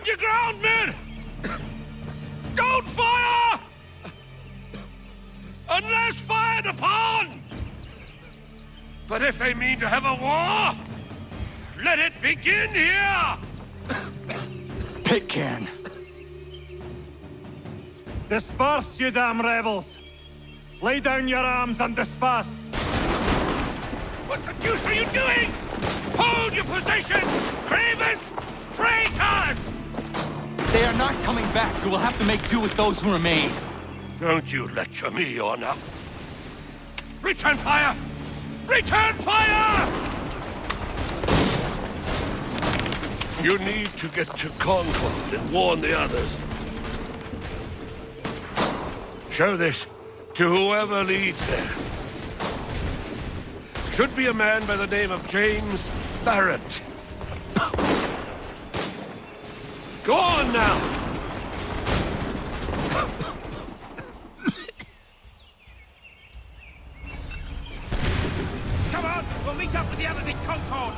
Stand your ground, men! Don't fire! Unless fired upon! But if they mean to have a war, let it begin here! Pick can. Disperse, you damn rebels! Lay down your arms and disperse! What the deuce are you doing? Hold your position! Cravens! Traitors! They are not coming back. You will have to make do with those who remain. Don't you lecture me, Orna. Return fire! Return fire! You need to get to Concord and warn the others. Show this to whoever leads there. Should be a man by the name of James Barrett. Go on now! Come on, we'll meet up with the others in Concord.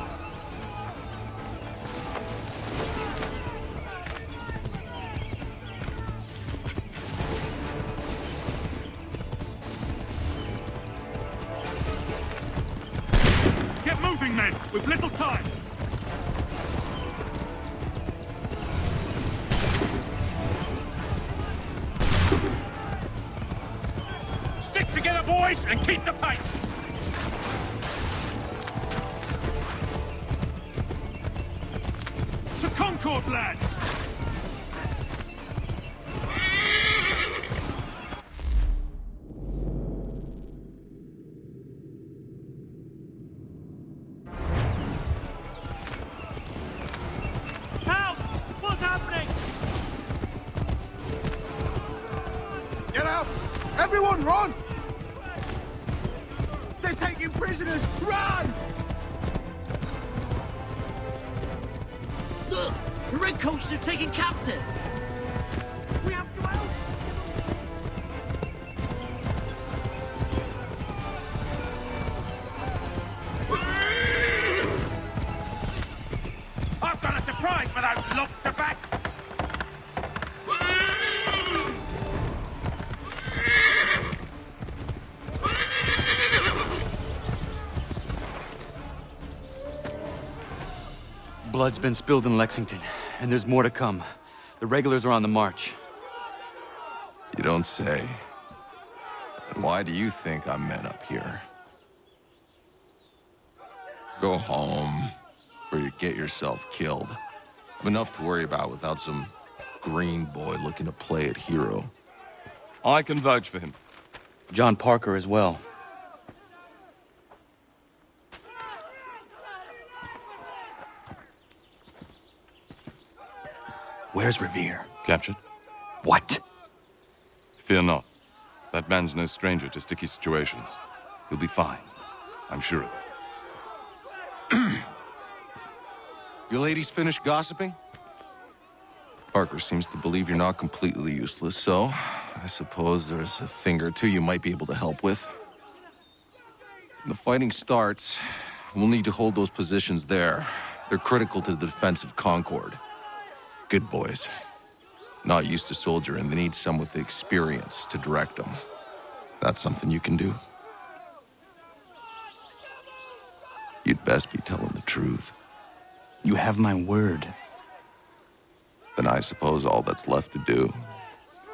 Get moving, men! We've little time! Stick together, boys, and keep the pace! To Concord, lads! Help! What's happening? Get out! Everyone run! They're taking prisoners! Run! Look! The redcoats are taking captives! We have to help! I've got a surprise for those lobster backs! Blood's been spilled in Lexington, and there's more to come. The regulars are on the march. You don't say. And why do you think I'm men up here? Go home, or you get yourself killed. I've enough to worry about without some green boy looking to play at hero. I can vouch for him. John Parker as well. Where's Revere? Captured? What? Fear not. That man's no stranger to sticky situations. He'll be fine. I'm sure of it. You ladies finished gossiping? Parker seems to believe you're not completely useless, so I suppose there's a thing or two you might be able to help with. When the fighting starts, we'll need to hold those positions there. They're critical to the defense of Concord. Good boys. Not used to soldiering, they need some with the experience to direct them. That's something you can do. You'd best be telling the truth. You have my word. Then I suppose all that's left to do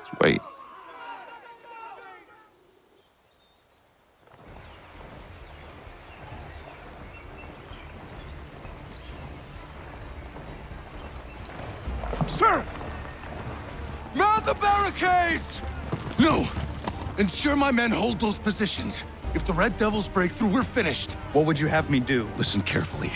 is wait. Sir! Man the barricades! No! Ensure my men hold those positions. If the Red Devils break through, we're finished. What would you have me do? Listen carefully.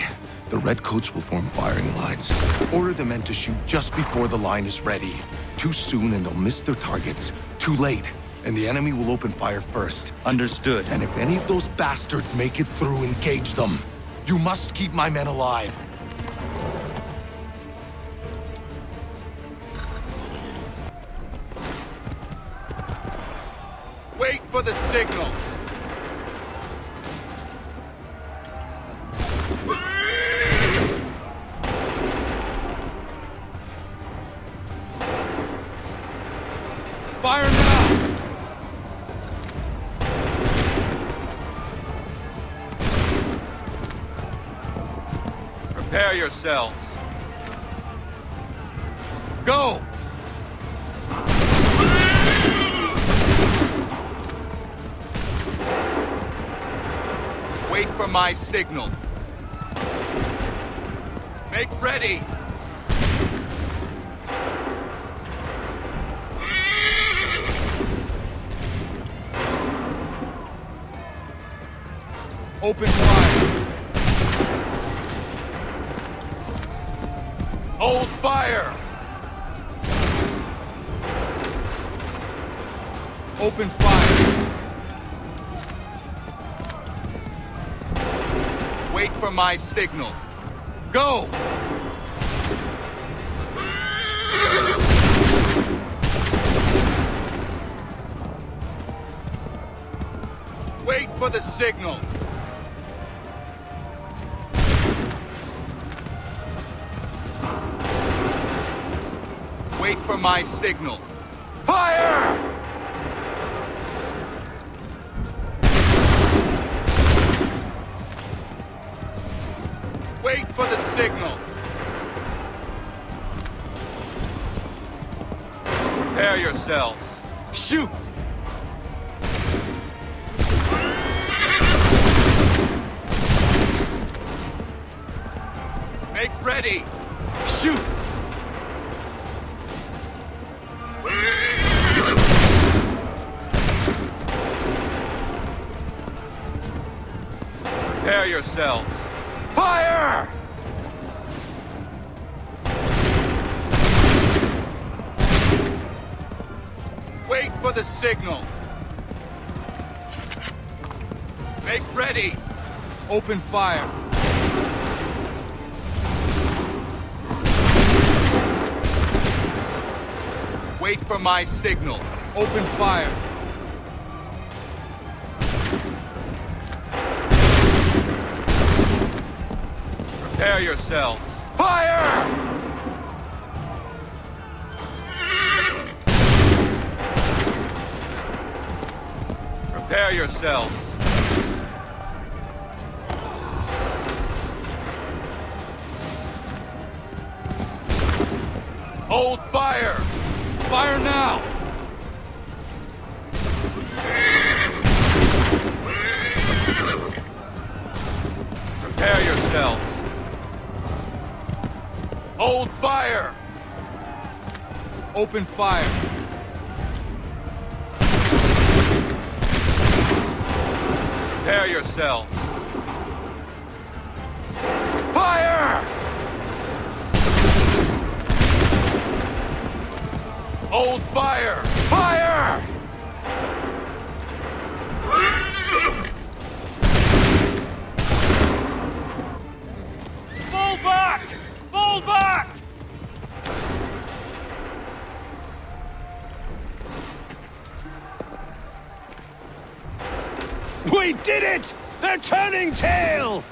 The Redcoats will form firing lines. Order the men to shoot just before the line is ready. Too soon and they'll miss their targets. Too late, and the enemy will open fire first. Understood. And if any of those bastards make it through, engage them. You must keep my men alive. Wait for the signal! Prepare yourselves. Go! Wait for my signal. Make ready. Open fire. Hold fire. Open fire. Wait for my signal. Go! Wait for the signal. Wait for my signal. Fire! Wait for the signal. Prepare yourselves. Shoot! Make ready. Shoot! Prepare yourselves. Fire! Wait for the signal. Make ready. Open fire. Wait for my signal. Open fire. Prepare yourselves. Fire! Prepare yourselves. Hold fire! Fire now! Prepare yourselves. Hold fire! Open fire. Prepare yourselves. Fire! Hold fire! Fire! Fall back! Fall back! We did it! They're turning tail!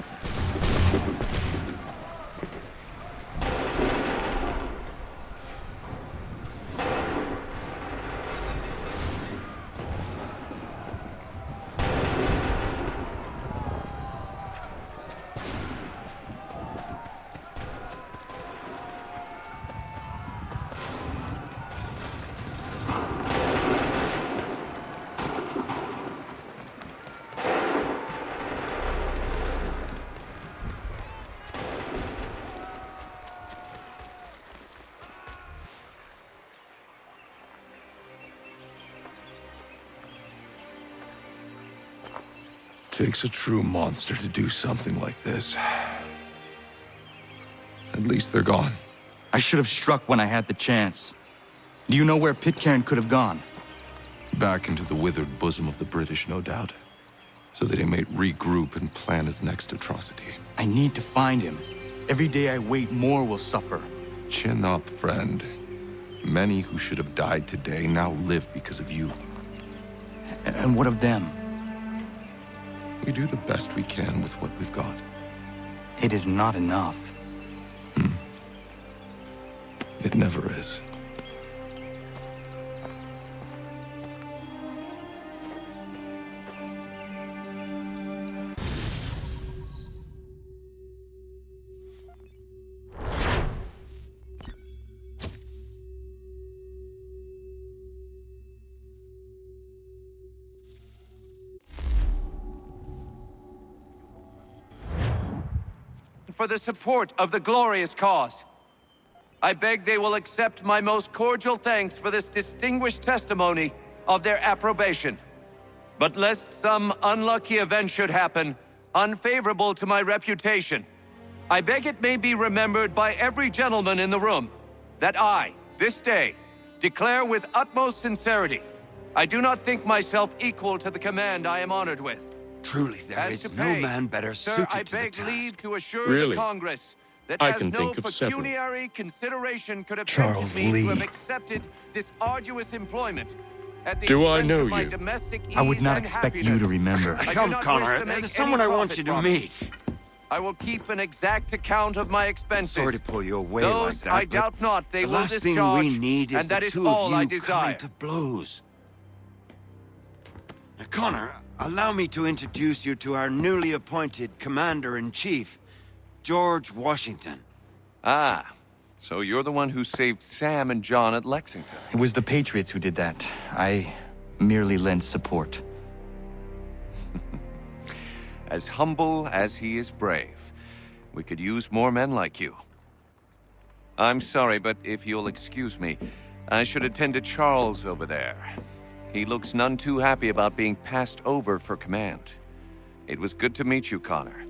Takes a true monster to do something like this. At least they're gone. I should have struck when I had the chance. Do you know where Pitcairn could have gone? Back into the withered bosom of the British, no doubt. So that he might regroup and plan his next atrocity. I need to find him. Every day I wait, more will suffer. Chin up, friend. Many who should have died today now live because of you. And what of them? We do the best we can with what we've got. It is not enough. It never is. for the support of the glorious cause. I beg they will accept my most cordial thanks for this distinguished testimony of their approbation. But lest some unlucky event should happen, unfavorable to my reputation, I beg it may be remembered by every gentleman in the room that I, this day, declare with utmost sincerity, I do not think myself equal to the command I am honored with. Truly, there As is to no pay, man better sir, suited I to the beg task. leave to assure Really? the Congress that I as can no think of several. pecuniary consideration could have Charles tempted me Lee. to have accepted this arduous employment at the Do I expense know of my you? domestic I would ease not and expect you happiness. to remember. I do Come, not wish Connor. to make There's someone any I want profit you to from it. meet. I will keep an exact account of my expenses. Sorry to pull you away Those like that, I but doubt not they the will last thing discharge, we need is and that the is two all of you I desire. coming to blows. Now, Connor, allow me to introduce you to our newly appointed Commander-in-Chief, George Washington. Ah, so you're the one who saved Sam and John at Lexington. It was the Patriots who did that. I merely lent support. As humble as he is brave. We could use more men like you. I'm sorry, but if you'll excuse me, I should attend to Charles over there. He looks none too happy about being passed over for command. It was good to meet you, Connor.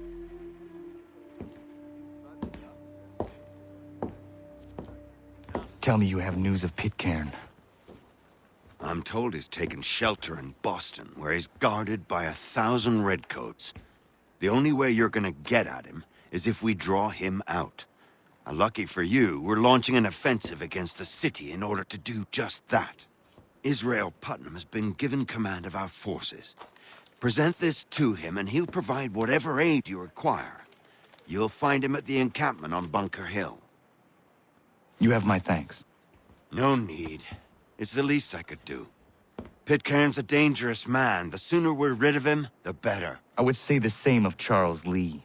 Tell me you have news of Pitcairn. I'm told he's taken shelter in Boston, where he's guarded by 1,000 redcoats. The only way you're gonna get at him is if we draw him out. Lucky for you, we're launching an offensive against the city in order to do just that. Israel Putnam has been given command of our forces. Present this to him and he'll provide whatever aid you require. You'll find him at the encampment on Bunker Hill. You have my thanks. No need. It's the least I could do. Pitcairn's a dangerous man. The sooner we're rid of him, the better. I would say the same of Charles Lee.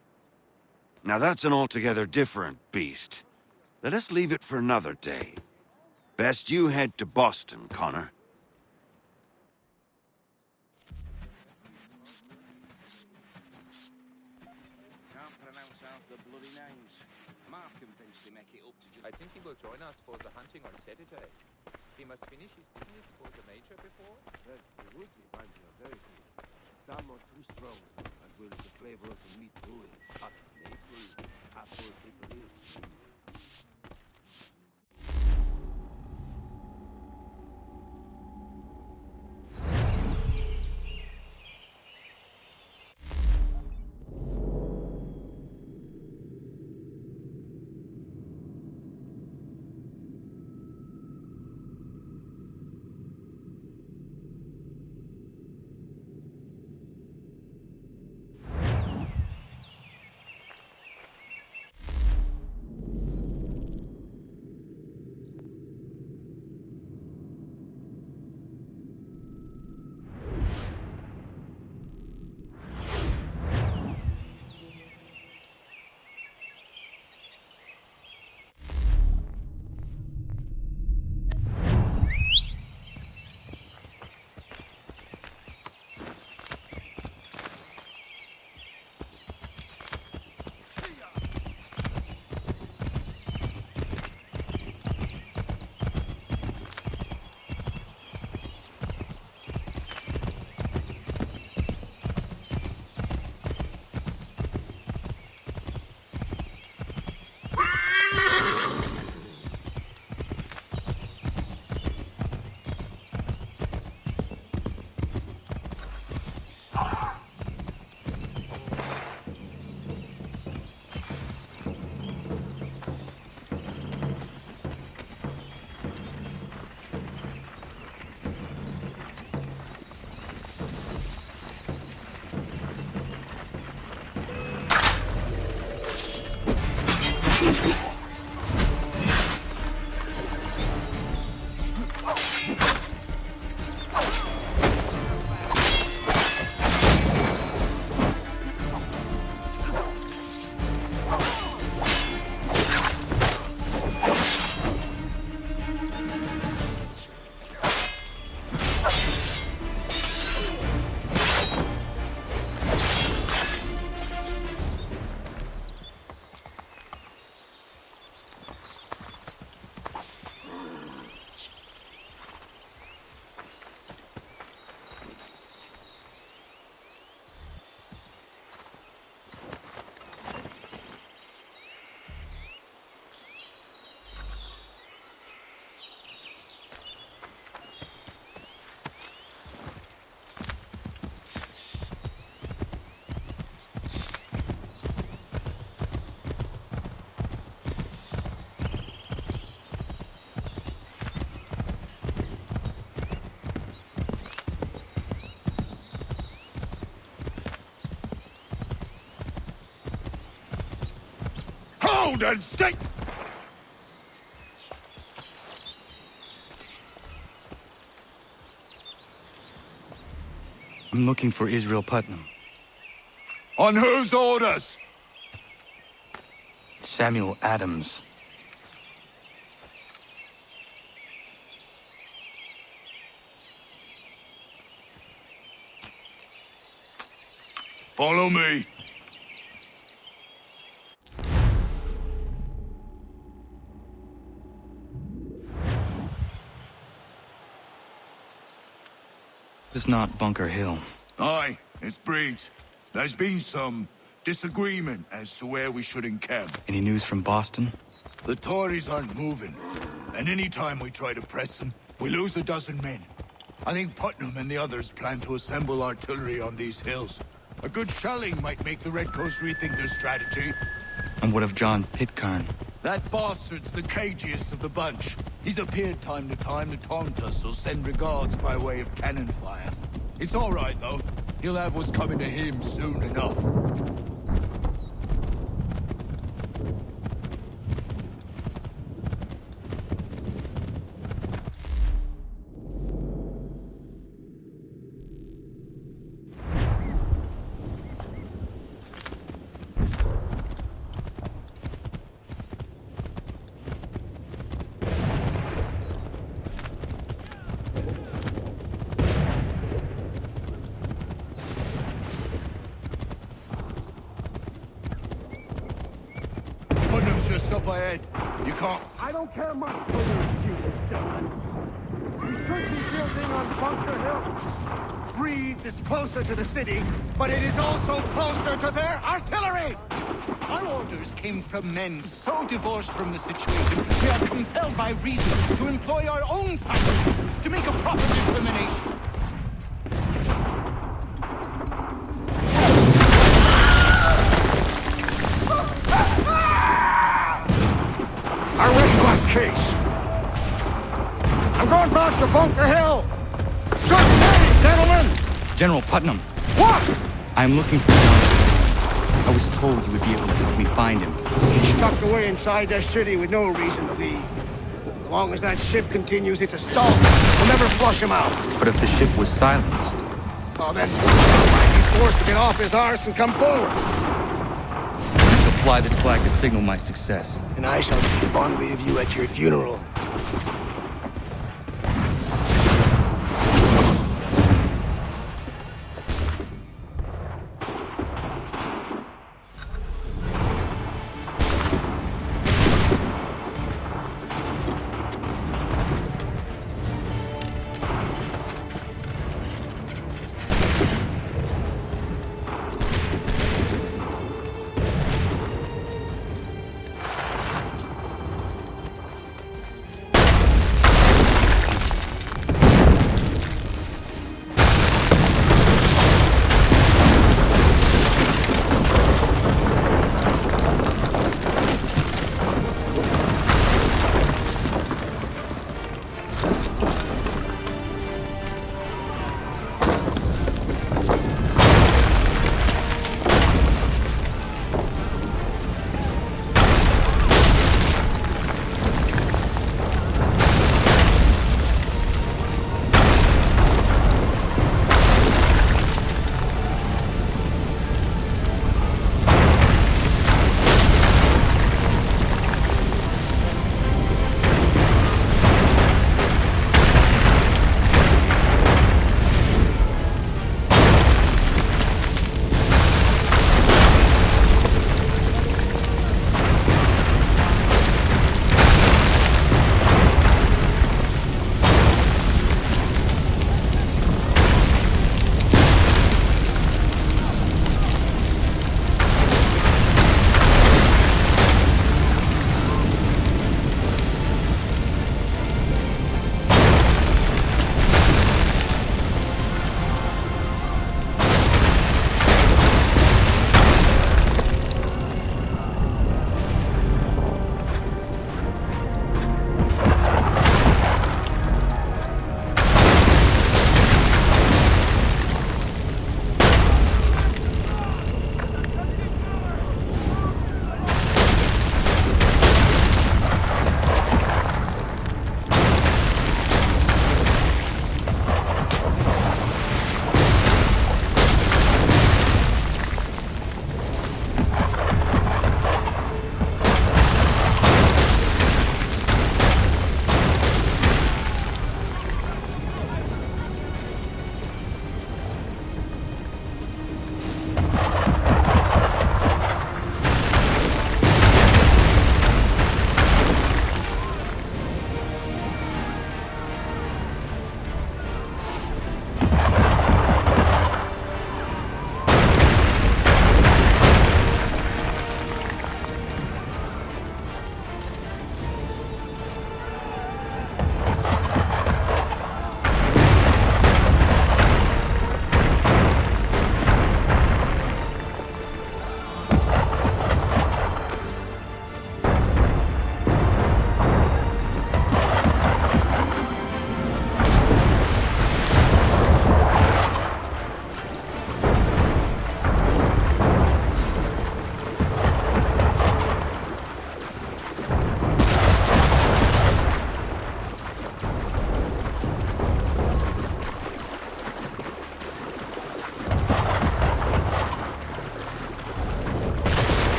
Now that's an altogether different beast. Let us leave it for another day. Best you head to Boston, Connor. Can't pronounce out the bloody names. Mark convinced to make it up to I think he will join us for the hunting on Saturday. He must finish his business for the major before. Well, it would be fine to very few. Some are too strong and will the flavor of the meat ruin. But maybe apple people eat. Hold and stick! I'm looking for Israel Putnam. On whose orders? Samuel Adams. Follow me. This is not Bunker Hill. Aye, it's Breeds. There's been some disagreement as to where we should encamp. Any news from Boston? The Tories aren't moving, and any time we try to press them, we lose a dozen men. I think Putnam and the others plan to assemble artillery on these hills. A good shelling might make the Redcoats rethink their strategy. And what of John Pitcairn? That bastard's the cagiest of the bunch. He's appeared time to taunt us or send regards by way of cannon fire. It's all right, though. He'll have what's coming to him soon enough. Just up ahead. You can't... I don't care much for your excuses, gentlemen. We could be building on Bunker Hill. Breed is closer to the city, but it is also closer to their artillery! Our orders came from men so divorced from the situation, we are compelled by reason to employ our own faculties to make a proper determination. I rest my case. I'm going back to Bunker Hill. Good day, gentlemen! General Putnam. What? I'm looking for John. I was told you would be able to help me find him. He's tucked away inside their city with no reason to leave. As long as that ship continues its assault, we'll never flush him out. But if the ship was silenced? Well, then, he might be forced to get off his arse and come forward. I shall fly this flag to signal my success. And I shall speak fondly of you at your funeral.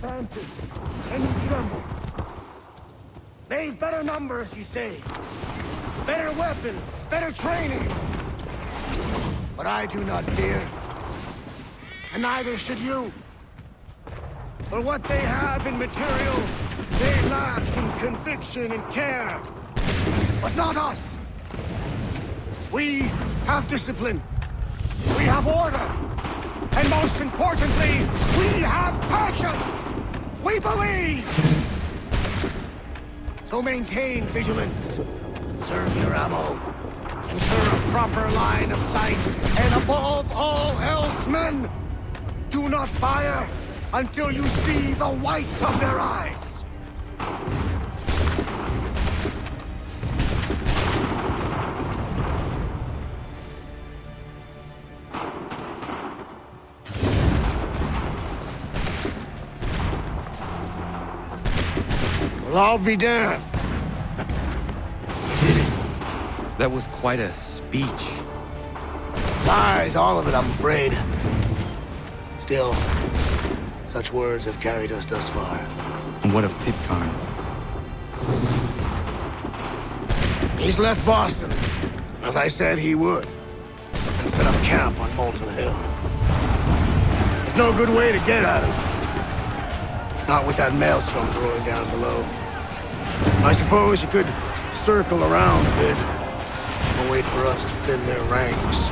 advances, and you tremble. They've better numbers, you say. Better weapons, better training. But I do not fear. And neither should you. For what they have in material, they lack in conviction and care. But not us. We have discipline. We have order. And most importantly, we have passion. We believe. So maintain vigilance. Conserve your ammo. Ensure a proper line of sight. And above all else, men, do not fire until you see the whites of their eyes. Well, I'll be damned. That was quite a speech. Lies, all of it, I'm afraid. Still, such words have carried us thus far. And what of Pitcairn? He's left Boston, as I said he would, and set up camp on Molten Hill. There's no good way to get at him. Not with that maelstrom brewing down below. I suppose you could circle around a bit, and wait for us to thin their ranks.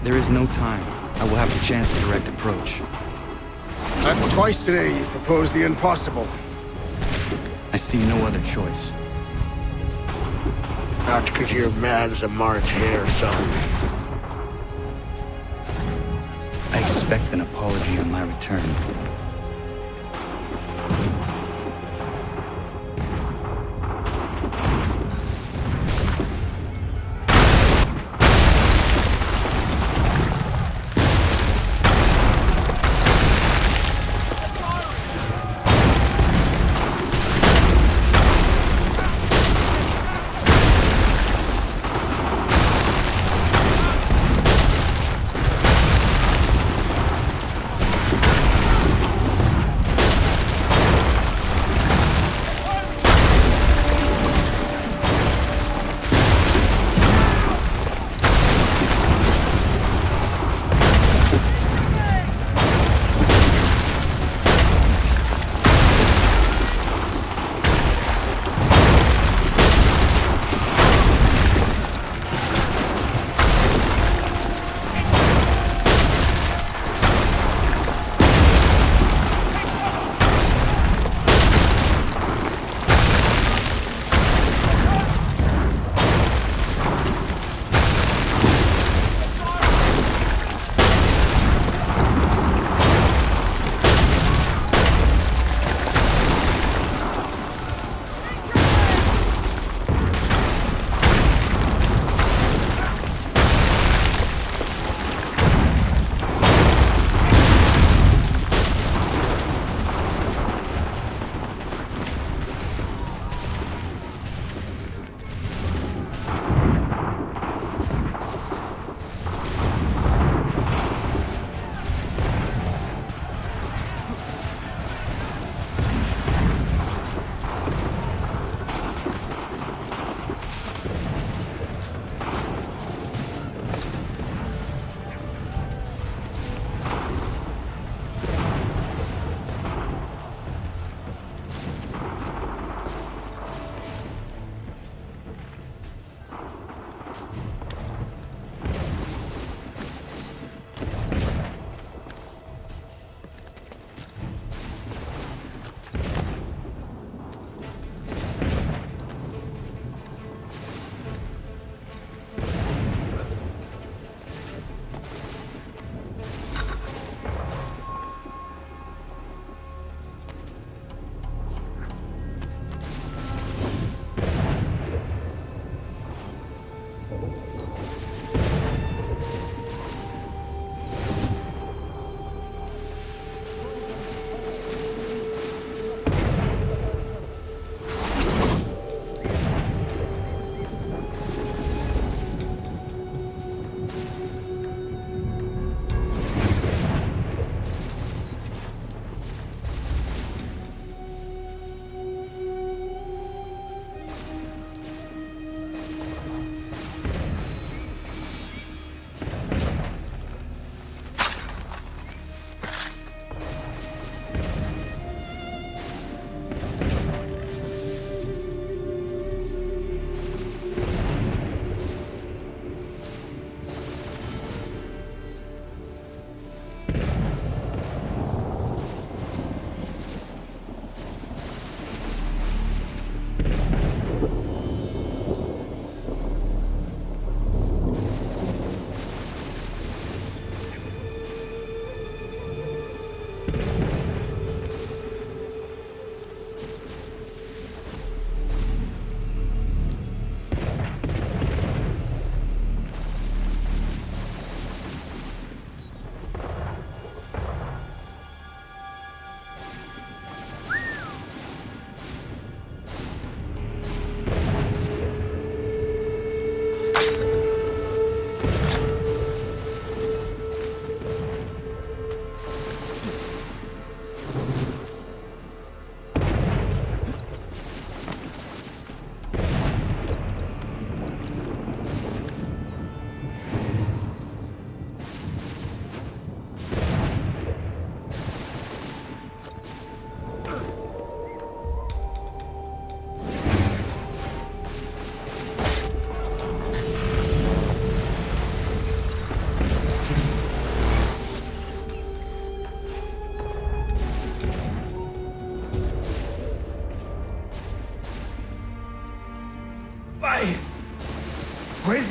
There is no time. I will have to chance a direct approach. That's twice today you proposed the impossible. I see no other choice. Not because you're mad as a March hare, son. I expect an apology on my return.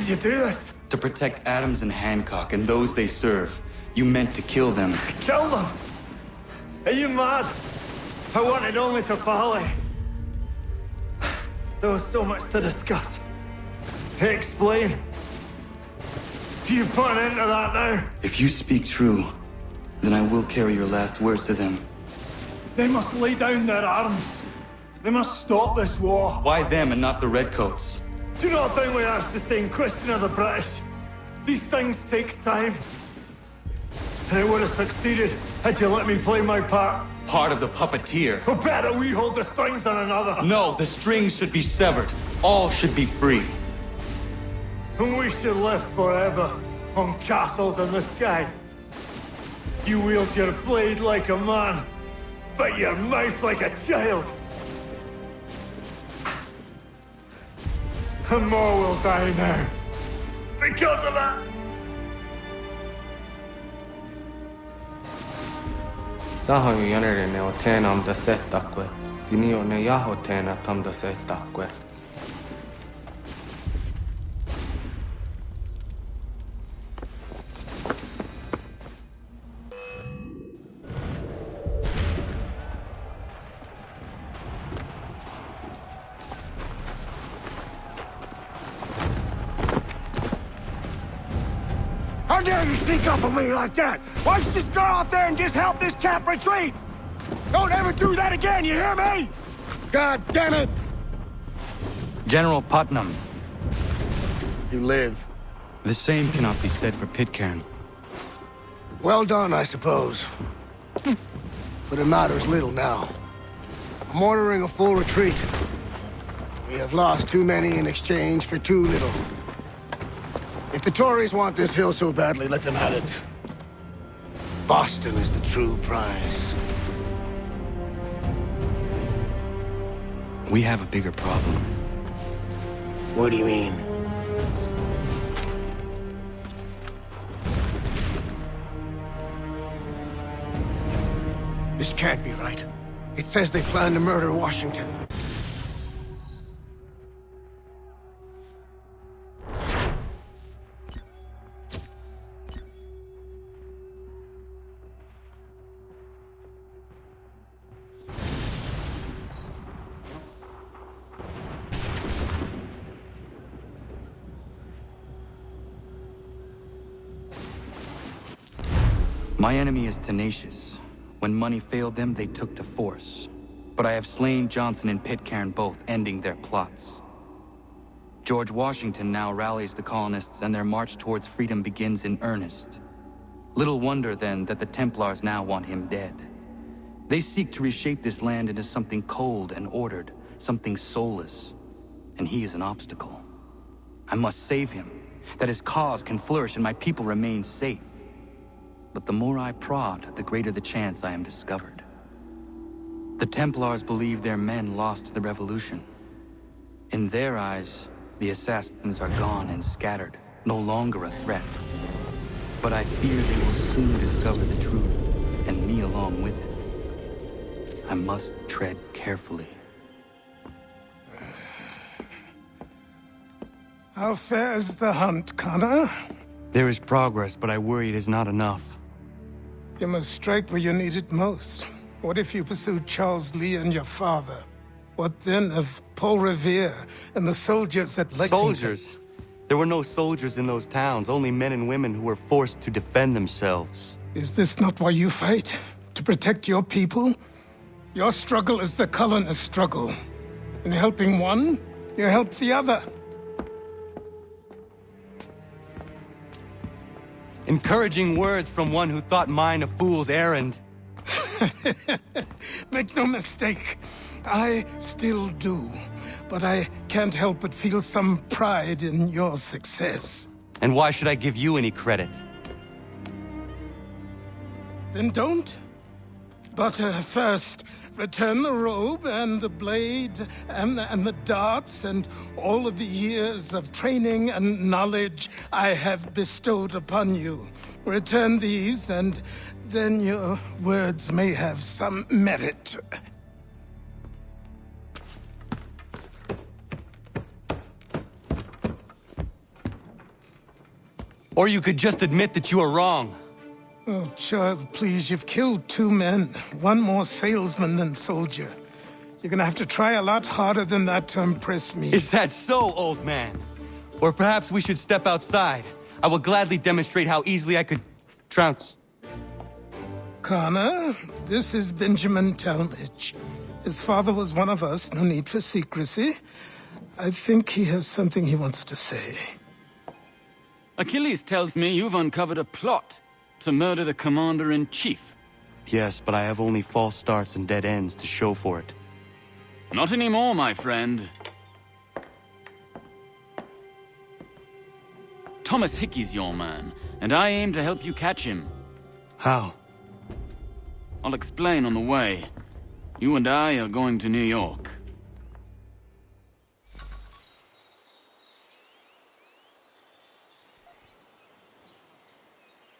did you do this? To protect Adams and Hancock and those they serve, you meant to kill them. Kill them? Are you mad? I wanted only to parley. There was so much to discuss, to explain. You put an end to that now. If you speak true, then I will carry your last words to them. They must lay down their arms. They must stop this war. Why them and not the Redcoats? Do you not think we asked the same question of the British? These things take time. And it would have succeeded had you let me play my part. Part of the puppeteer. Or better we hold the strings than another. No, the strings should be severed. All should be free. And we should live forever on castles in the sky. You wield your blade like a man, but your mouth like a child. And more will die now. Because of that. Sahoin jänerinen on teenam da settakwe. Tini on ne jaho teena tam da settakwe. How dare you sneak up on me like that? Why don't you just go out there and just help this camp retreat? Don't ever do that again, you hear me? God damn it! General Putnam. You live. The same cannot be said for Pitcairn. Well done, I suppose. But it matters little now. I'm ordering a full retreat. We have lost too many in exchange for too little. If the Tories want this hill so badly, let them have it. Boston is the true prize. We have a bigger problem. What do you mean? This can't be right. It says they plan to murder Washington. My enemy is tenacious. When money failed them, they took to force. But I have slain Johnson and Pitcairn both, ending their plots. George Washington now rallies the colonists, and their march towards freedom begins in earnest. Little wonder, then, that the Templars now want him dead. They seek to reshape this land into something cold and ordered, something soulless. And he is an obstacle. I must save him, that his cause can flourish and my people remain safe. But the more I prod, the greater the chance I am discovered. The Templars believe their men lost the revolution. In their eyes, the assassins are gone and scattered, no longer a threat. But I fear they will soon discover the truth, and me along with it. I must tread carefully. How fares the hunt, Connor? There is progress, but I worry it is not enough. You must strike where you need it most. What if you pursued Charles Lee and your father? What then of Paul Revere and the soldiers at Lexington? Soldiers? There were no soldiers in those towns, only men and women who were forced to defend themselves. Is this not why you fight? To protect your people? Your struggle is the colonists' struggle. In helping one, you help the other. Encouraging words from one who thought mine a fool's errand. Make no mistake, I still do. But I can't help but feel some pride in your success. And why should I give you any credit? Then don't. But first, return the robe and the blade and the darts and all of the years of training and knowledge I have bestowed upon you. Return these, and then your words may have some merit. Or you could just admit that you are wrong. Oh, child, please, you've killed 2 men. One more salesman than soldier. You're gonna have to try a lot harder than that to impress me. Is that so, old man? Or perhaps we should step outside. I will gladly demonstrate how easily I could trounce. Connor, this is Benjamin Talmadge. His father was one of us, no need for secrecy. I think he has something he wants to say. Achilles tells me you've uncovered a plot to murder the commander-in-chief. Yes, but I have only false starts and dead ends to show for it. Not anymore, my friend. Thomas Hickey's your man, and I aim to help you catch him. How? I'll explain on the way. You and I are going to New York.